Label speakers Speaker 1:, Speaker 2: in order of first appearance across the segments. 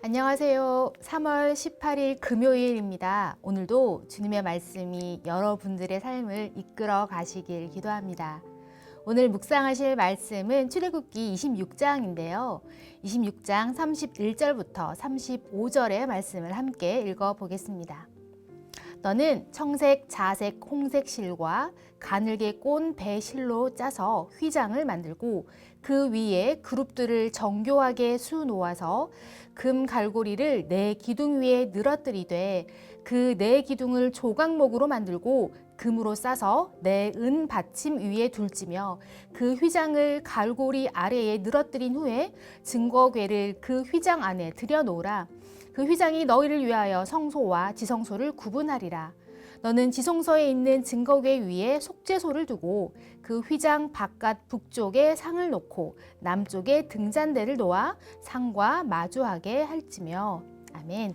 Speaker 1: 안녕하세요. 3월 18일 금요일입니다. 오늘도 주님의 말씀이 여러분들의 삶을 이끌어 가시길 기도합니다. 오늘 묵상하실 말씀은 출애굽기 26장인데요. 26장 31절부터 35절의 말씀을 함께 읽어 보겠습니다. 너는 청색, 자색, 홍색 실과 가늘게 꼰 배 실로 짜서 휘장을 만들고 그 위에 그룹들을 정교하게 수놓아서 금 갈고리를 네 기둥 위에 늘어뜨리되 그 네 기둥을 조각목으로 만들고 금으로 싸서 네 은 받침 위에 둘지며 그 휘장을 갈고리 아래에 늘어뜨린 후에 증거궤를 그 휘장 안에 들여놓으라. 그 휘장이 너희를 위하여 성소와 지성소를 구분하리라. 너는 지성소에 있는 증거궤 위에 속죄소를 두고 그 휘장 바깥 북쪽에 상을 놓고 남쪽에 등잔대를 놓아 상과 마주하게 할지며. 아멘.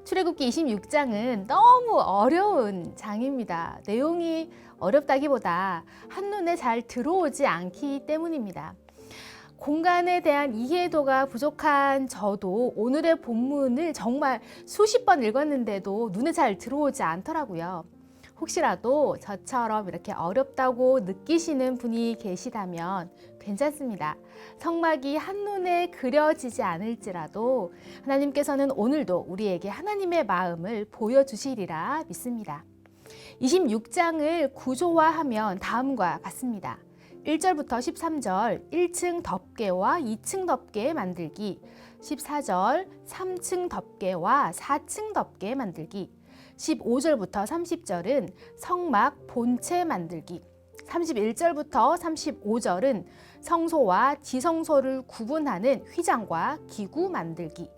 Speaker 1: 출애굽기 26장은 너무 어려운 장입니다. 내용이 어렵다기보다 한눈에 잘 들어오지 않기 때문입니다. 공간에 대한 이해도가 부족한 저도 오늘의 본문을 정말 수십 번 읽었는데도 눈에 잘 들어오지 않더라고요. 혹시라도 저처럼 이렇게 어렵다고 느끼시는 분이 계시다면 괜찮습니다. 성막이 한눈에 그려지지 않을지라도 하나님께서는 오늘도 우리에게 하나님의 마음을 보여주시리라 믿습니다. 26장을 구조화하면 다음과 같습니다. 1절부터 13절 1층 덮개와 2층 덮개 만들기, 14절 3층 덮개와 4층 덮개 만들기, 15절부터 30절은 성막 본체 만들기, 31절부터 35절은 성소와 지성소를 구분하는 휘장과 기구 만들기,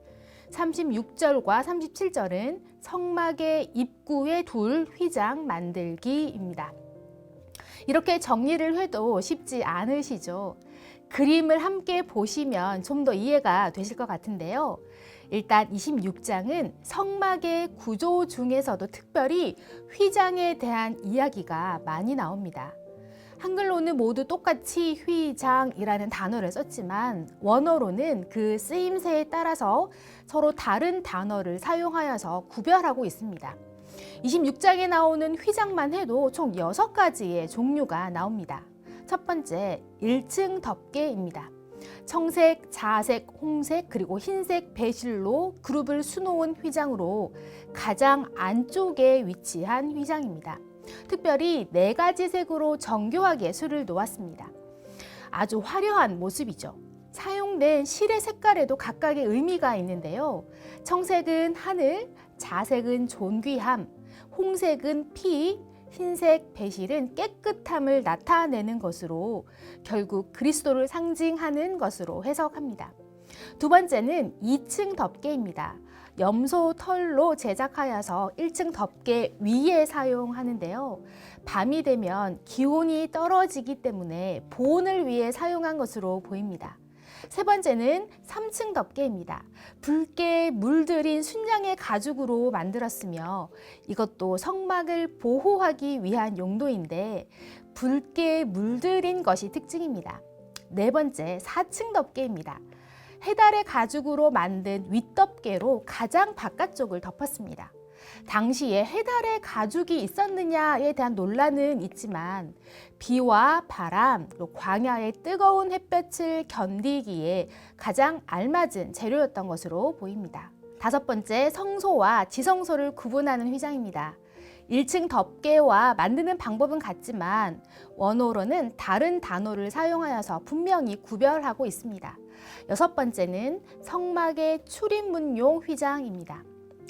Speaker 1: 36절과 37절은 성막의 입구에 둘 휘장 만들기입니다. 이렇게 정리를 해도 쉽지 않으시죠? 그림을 함께 보시면 좀 더 이해가 되실 것 같은데요. 일단 26장은 성막의 구조 중에서도 특별히 휘장에 대한 이야기가 많이 나옵니다. 한글로는 모두 똑같이 휘장이라는 단어를 썼지만 원어로는 그 쓰임새에 따라서 서로 다른 단어를 사용하여서 구별하고 있습니다. 26장에 나오는 휘장만 해도 총 6가지의 종류가 나옵니다. 첫 번째, 1층 덮개입니다. 청색, 자색, 홍색, 그리고 흰색 배실로 그룹을 수놓은 휘장으로 가장 안쪽에 위치한 휘장입니다. 특별히 4가지 색으로 정교하게 수를 놓았습니다. 아주 화려한 모습이죠. 사용된 실의 색깔에도 각각의 의미가 있는데요. 청색은 하늘, 자색은 존귀함, 홍색은 피, 흰색 배실은 깨끗함을 나타내는 것으로 결국 그리스도를 상징하는 것으로 해석합니다. 두 번째는 2층 덮개입니다. 염소 털로 제작하여서 1층 덮개 위에 사용하는데요. 밤이 되면 기온이 떨어지기 때문에 보온을 위해 사용한 것으로 보입니다. 세 번째는 3층 덮개입니다. 붉게 물들인 순양의 가죽으로 만들었으며 이것도 성막을 보호하기 위한 용도인데 붉게 물들인 것이 특징입니다. 네 번째, 4층 덮개입니다. 해달의 가죽으로 만든 윗덮개로 가장 바깥쪽을 덮었습니다. 당시에 해달의 가죽이 있었느냐에 대한 논란은 있지만 비와 바람, 또 광야의 뜨거운 햇볕을 견디기에 가장 알맞은 재료였던 것으로 보입니다. 다섯 번째, 성소와 지성소를 구분하는 휘장입니다. 1층 덮개와 만드는 방법은 같지만 원어로는 다른 단어를 사용하여서 분명히 구별하고 있습니다. 여섯 번째는 성막의 출입문용 휘장입니다.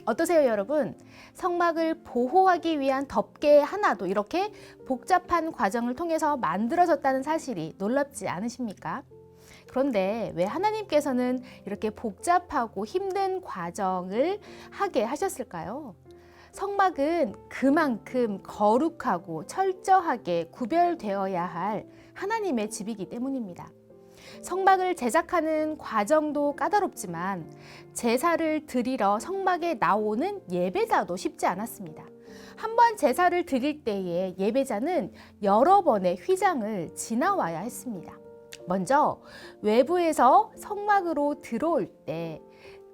Speaker 1: 어떠세요, 여러분? 성막을 보호하기 위한 덮개 하나도 이렇게 복잡한 과정을 통해서 만들어졌다는 사실이 놀랍지 않으십니까? 그런데 왜 하나님께서는 이렇게 복잡하고 힘든 과정을 하게 하셨을까요? 성막은 그만큼 거룩하고 철저하게 구별되어야 할 하나님의 집이기 때문입니다. 성막을 제작하는 과정도 까다롭지만 제사를 드리러 성막에 나오는 예배자도 쉽지 않았습니다. 한 번 제사를 드릴 때에 예배자는 여러 번의 휘장을 지나와야 했습니다. 먼저 외부에서 성막으로 들어올 때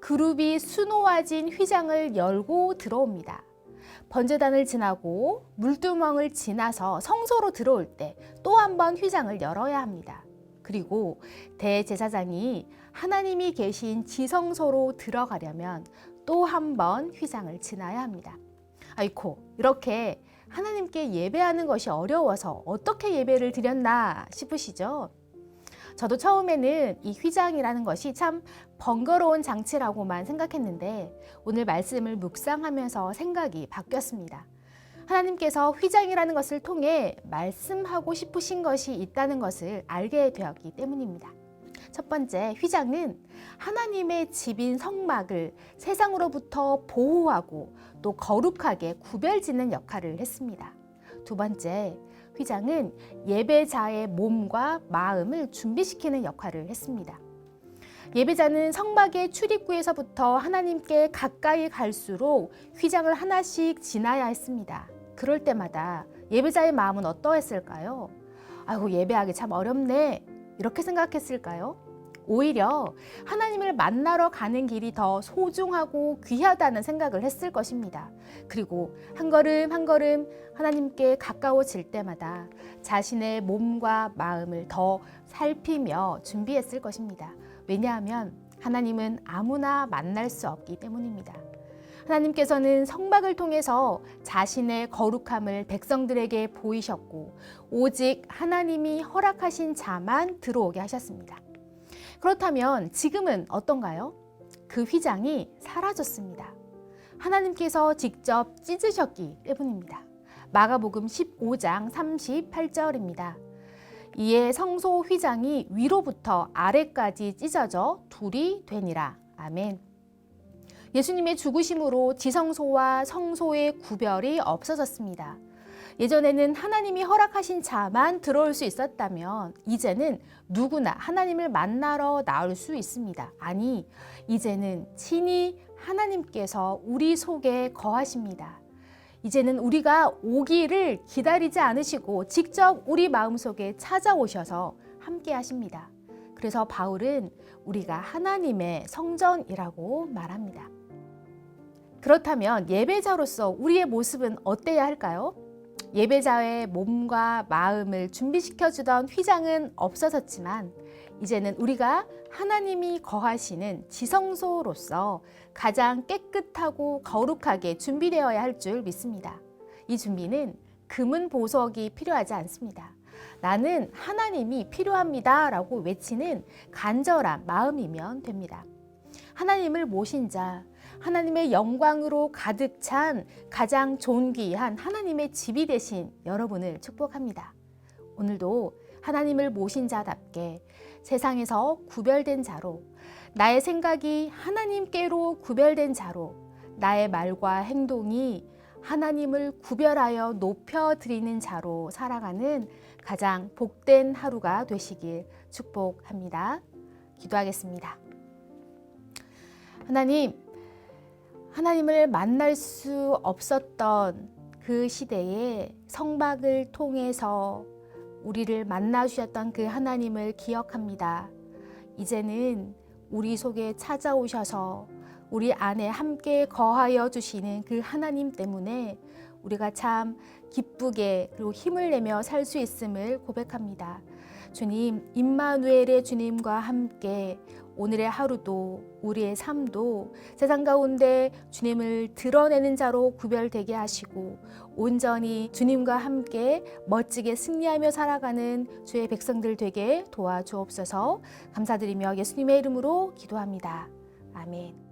Speaker 1: 그룹이 수놓아진 휘장을 열고 들어옵니다. 번제단을 지나고 물두멍을 지나서 성소로 들어올 때 또 한 번 휘장을 열어야 합니다. 그리고 대제사장이 하나님이 계신 지성소로 들어가려면 또 한 번 휘장을 지나야 합니다. 아이코, 이렇게 하나님께 예배하는 것이 어려워서 어떻게 예배를 드렸나 싶으시죠? 저도 처음에는 이 휘장이라는 것이 참 번거로운 장치라고만 생각했는데 오늘 말씀을 묵상하면서 생각이 바뀌었습니다. 하나님께서 휘장이라는 것을 통해 말씀하고 싶으신 것이 있다는 것을 알게 되었기 때문입니다. 첫 번째, 휘장은 하나님의 집인 성막을 세상으로부터 보호하고 또 거룩하게 구별짓는 역할을 했습니다. 두 번째, 휘장은 예배자의 몸과 마음을 준비시키는 역할을 했습니다. 예배자는 성막의 출입구에서부터 하나님께 가까이 갈수록 휘장을 하나씩 지나야 했습니다. 그럴 때마다 예배자의 마음은 어떠했을까요? 아이고, 예배하기 참 어렵네. 이렇게 생각했을까요? 오히려 하나님을 만나러 가는 길이 더 소중하고 귀하다는 생각을 했을 것입니다. 그리고 한 걸음 한 걸음 하나님께 가까워질 때마다 자신의 몸과 마음을 더 살피며 준비했을 것입니다. 왜냐하면 하나님은 아무나 만날 수 없기 때문입니다. 하나님께서는 성막을 통해서 자신의 거룩함을 백성들에게 보이셨고 오직 하나님이 허락하신 자만 들어오게 하셨습니다. 그렇다면 지금은 어떤가요? 그 휘장이 사라졌습니다. 하나님께서 직접 찢으셨기 때문입니다. 마가복음 15장 38절입니다. 이에 성소 휘장이 위로부터 아래까지 찢어져 둘이 되니라. 아멘. 예수님의 죽으심으로 지성소와 성소의 구별이 없어졌습니다. 예전에는 하나님이 허락하신 자만 들어올 수 있었다면 이제는 누구나 하나님을 만나러 나올 수 있습니다. 아니, 이제는 친히 하나님께서 우리 속에 거하십니다. 이제는 우리가 오기를 기다리지 않으시고 직접 우리 마음속에 찾아오셔서 함께 하십니다. 그래서 바울은 우리가 하나님의 성전이라고 말합니다. 그렇다면 예배자로서 우리의 모습은 어때야 할까요? 예배자의 몸과 마음을 준비시켜주던 휘장은 없어졌지만 이제는 우리가 하나님이 거하시는 지성소로서 가장 깨끗하고 거룩하게 준비되어야 할 줄 믿습니다. 이 준비는 금은 보석이 필요하지 않습니다. 나는 하나님이 필요합니다 라고 외치는 간절한 마음이면 됩니다. 하나님을 모신 자, 하나님의 영광으로 가득 찬 가장 존귀한 하나님의 집이 되신 여러분을 축복합니다. 오늘도 하나님을 모신 자답게 세상에서 구별된 자로, 나의 생각이 하나님께로 구별된 자로, 나의 말과 행동이 하나님을 구별하여 높여드리는 자로 살아가는 가장 복된 하루가 되시길 축복합니다. 기도하겠습니다. 하나님을 만날 수 없었던 그 시대에 성막을 통해서 우리를 만나 주셨던 그 하나님을 기억합니다. 이제는 우리 속에 찾아오셔서 우리 안에 함께 거하여 주시는 그 하나님 때문에 우리가 참 기쁘게 그리고 힘을 내며 살 수 있음을 고백합니다. 주님, 임마누엘의 주님과 함께 오늘의 하루도 우리의 삶도 세상 가운데 주님을 드러내는 자로 구별되게 하시고 온전히 주님과 함께 멋지게 승리하며 살아가는 주의 백성들 되게 도와주옵소서. 감사드리며 예수님의 이름으로 기도합니다. 아멘.